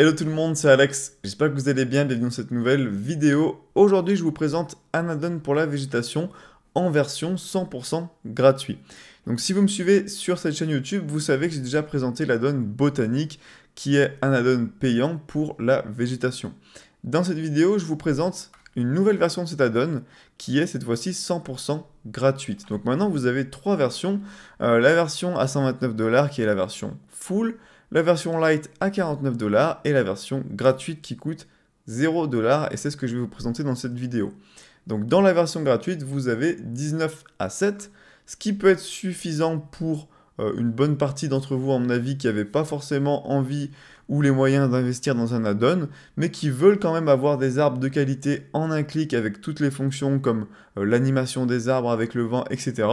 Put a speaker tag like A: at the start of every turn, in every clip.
A: Hello tout le monde, c'est Alex, j'espère que vous allez bien, bienvenue dans cette nouvelle vidéo. Aujourd'hui je vous présente un add-on pour la végétation en version 100% gratuit. Donc si vous me suivez sur cette chaîne YouTube, vous savez que j'ai déjà présenté l'add-on botanique qui est un add-on payant pour la végétation. Dans cette vidéo, je vous présente une nouvelle version de cet add-on qui est cette fois-ci 100% gratuite. Donc maintenant vous avez trois versions, la version à 129$ qui est la version full, la version light à 49$ et la version gratuite qui coûte 0$, et c'est ce que je vais vous présenter dans cette vidéo. Donc dans la version gratuite, vous avez 19 assets, ce qui peut être suffisant pour une bonne partie d'entre vous, à mon avis, qui n'avaient pas forcément envie ou les moyens d'investir dans un add-on, mais qui veulent quand même avoir des arbres de qualité en un clic avec toutes les fonctions comme l'animation des arbres avec le vent, etc.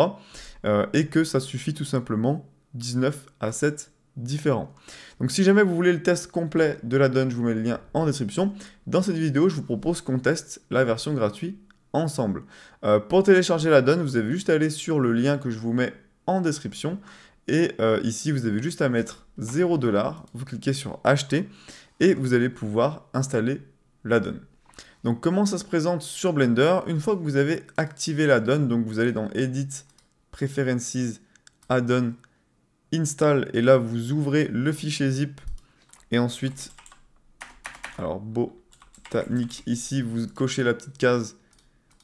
A: Et que ça suffit tout simplement 19 assets différents. Donc si jamais vous voulez le test complet de l'add-on, je vous mets le lien en description. Dans cette vidéo, je vous propose qu'on teste la version gratuite ensemble. Pour télécharger l'add-on, vous avez juste à aller sur le lien que je vous mets en description. Et ici, vous avez juste à mettre 0$, vous cliquez sur acheter et vous allez pouvoir installer l'add-on. Donc comment ça se présente sur Blender? Une fois que vous avez activé l'add-on, donc vous allez dans Edit, Preferences, Add-on, Install, et là vous ouvrez le fichier zip et ensuite, alors botanique, ici vous cochez la petite case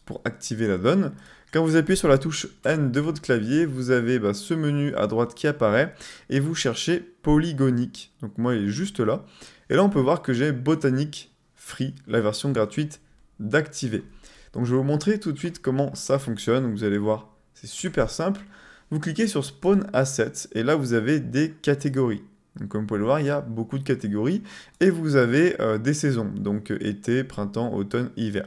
A: pour activer l'add-on. Quand vous appuyez sur la touche N de votre clavier, vous avez ce menu à droite qui apparaît et vous cherchez polygonique. Donc moi il est juste là. Et là on peut voir que j'ai botanique free, la version gratuite d'activer. Donc je vais vous montrer tout de suite comment ça fonctionne. Vous allez voir, c'est super simple. Vous cliquez sur Spawn Assets et là vous avez des catégories. Donc comme vous pouvez le voir, il y a beaucoup de catégories et vous avez des saisons, donc été, printemps, automne, hiver.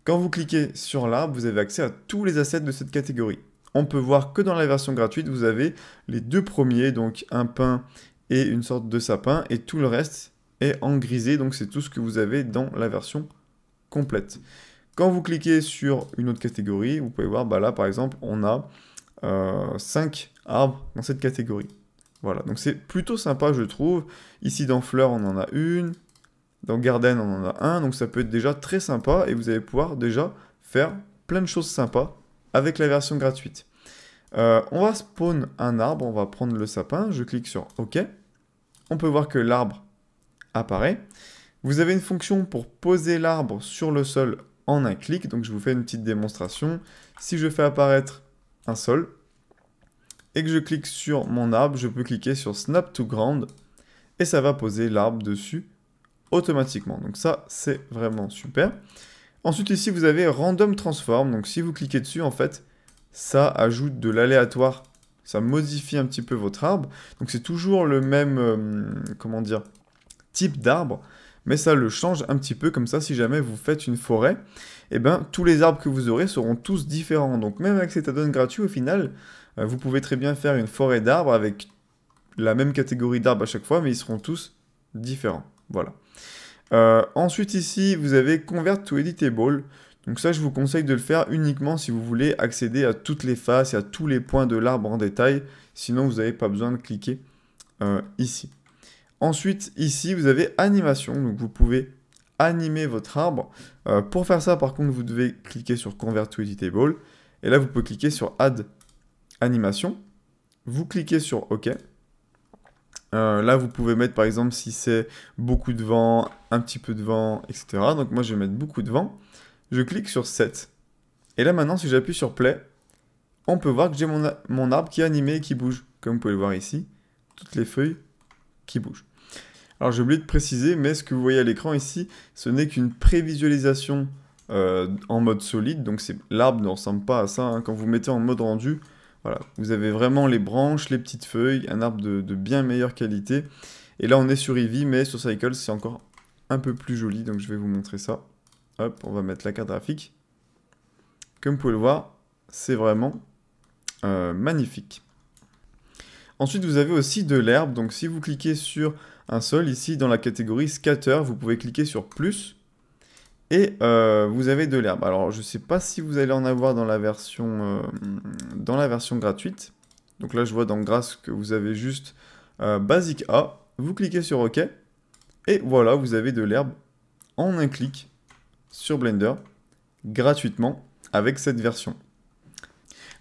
A: Quand vous cliquez sur l'arbre, vous avez accès à tous les assets de cette catégorie. On peut voir que dans la version gratuite, vous avez les deux premiers, donc un pin et une sorte de sapin, et tout le reste est en grisé, donc c'est tout ce que vous avez dans la version complète. Quand vous cliquez sur une autre catégorie, vous pouvez voir, là par exemple, on a 5 arbres dans cette catégorie. Voilà, donc c'est plutôt sympa je trouve. Ici dans fleurs on en a une, dans garden on en a un, donc ça peut être déjà très sympa et vous allez pouvoir déjà faire plein de choses sympas avec la version gratuite. On va spawn un arbre, on va prendre le sapin, je clique sur OK. On peut voir que l'arbre apparaît. Vous avez une fonction pour poser l'arbre sur le sol en un clic, donc je vous fais une petite démonstration. Si je fais apparaître un sol, et que je clique sur mon arbre, je peux cliquer sur Snap to Ground, et ça va poser l'arbre dessus automatiquement. Donc ça, c'est vraiment super. Ensuite, ici, vous avez Random Transform, donc si vous cliquez dessus, en fait, ça ajoute de l'aléatoire, ça modifie un petit peu votre arbre. Donc c'est toujours le même, comment dire, type d'arbre, mais ça le change un petit peu, comme ça, si jamais vous faites une forêt, et tous les arbres que vous aurez seront tous différents. Donc même avec cet add-on gratuit, au final, vous pouvez très bien faire une forêt d'arbres avec la même catégorie d'arbres à chaque fois, mais ils seront tous différents. Voilà. Ensuite ici, vous avez Convert to Editable. Donc ça, je vous conseille de le faire uniquement si vous voulez accéder à toutes les faces et à tous les points de l'arbre en détail. Sinon, vous n'avez pas besoin de cliquer ici. Ensuite, ici, vous avez Animation. Donc vous pouvez animer votre arbre. Pour faire ça, par contre, vous devez cliquer sur Convert to Editable. Et là, vous pouvez cliquer sur Add Animation. Vous cliquez sur OK. Là, vous pouvez mettre, par exemple, si c'est beaucoup de vent, un petit peu de vent, etc. Donc moi, je vais mettre beaucoup de vent. Je clique sur Set. Et là, maintenant, si j'appuie sur Play, on peut voir que j'ai mon arbre qui est animé et qui bouge. Comme vous pouvez le voir ici, toutes les feuilles qui bougent. Alors, j'ai oublié de préciser, mais ce que vous voyez à l'écran ici, ce n'est qu'une prévisualisation en mode solide. Donc, l'arbre ne ressemble pas à ça. Hein. Quand vous mettez en mode rendu, voilà, vous avez vraiment les branches, les petites feuilles, un arbre de bien meilleure qualité. Et là, on est sur Eevee, mais sur Cycle, c'est encore un peu plus joli. Donc, je vais vous montrer ça. Hop, on va mettre la carte graphique. Comme vous pouvez le voir, c'est vraiment magnifique. Ensuite, vous avez aussi de l'herbe. Donc, si vous cliquez sur un sol, ici, dans la catégorie Scatter, vous pouvez cliquer sur plus. Et vous avez de l'herbe. Alors, je ne sais pas si vous allez en avoir dans la version gratuite. Donc là, je vois dans Grâce que vous avez juste Basic A. Vous cliquez sur OK. Et voilà, vous avez de l'herbe en un clic sur Blender, gratuitement, avec cette version.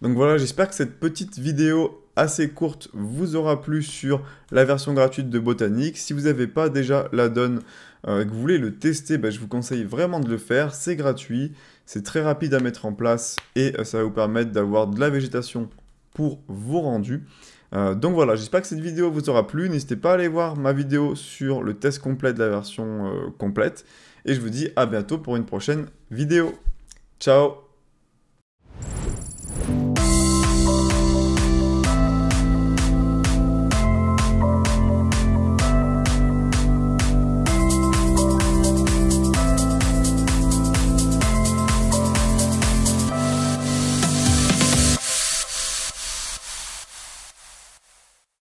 A: Donc voilà, j'espère que cette petite vidéo assez courte vous aura plu sur la version gratuite de Botaniq. Si vous n'avez pas déjà l'add-on et que vous voulez le tester, je vous conseille vraiment de le faire. C'est gratuit, c'est très rapide à mettre en place et ça va vous permettre d'avoir de la végétation pour vos rendus. Donc voilà, j'espère que cette vidéo vous aura plu. N'hésitez pas à aller voir ma vidéo sur le test complet de la version complète. Et je vous dis à bientôt pour une prochaine vidéo. Ciao!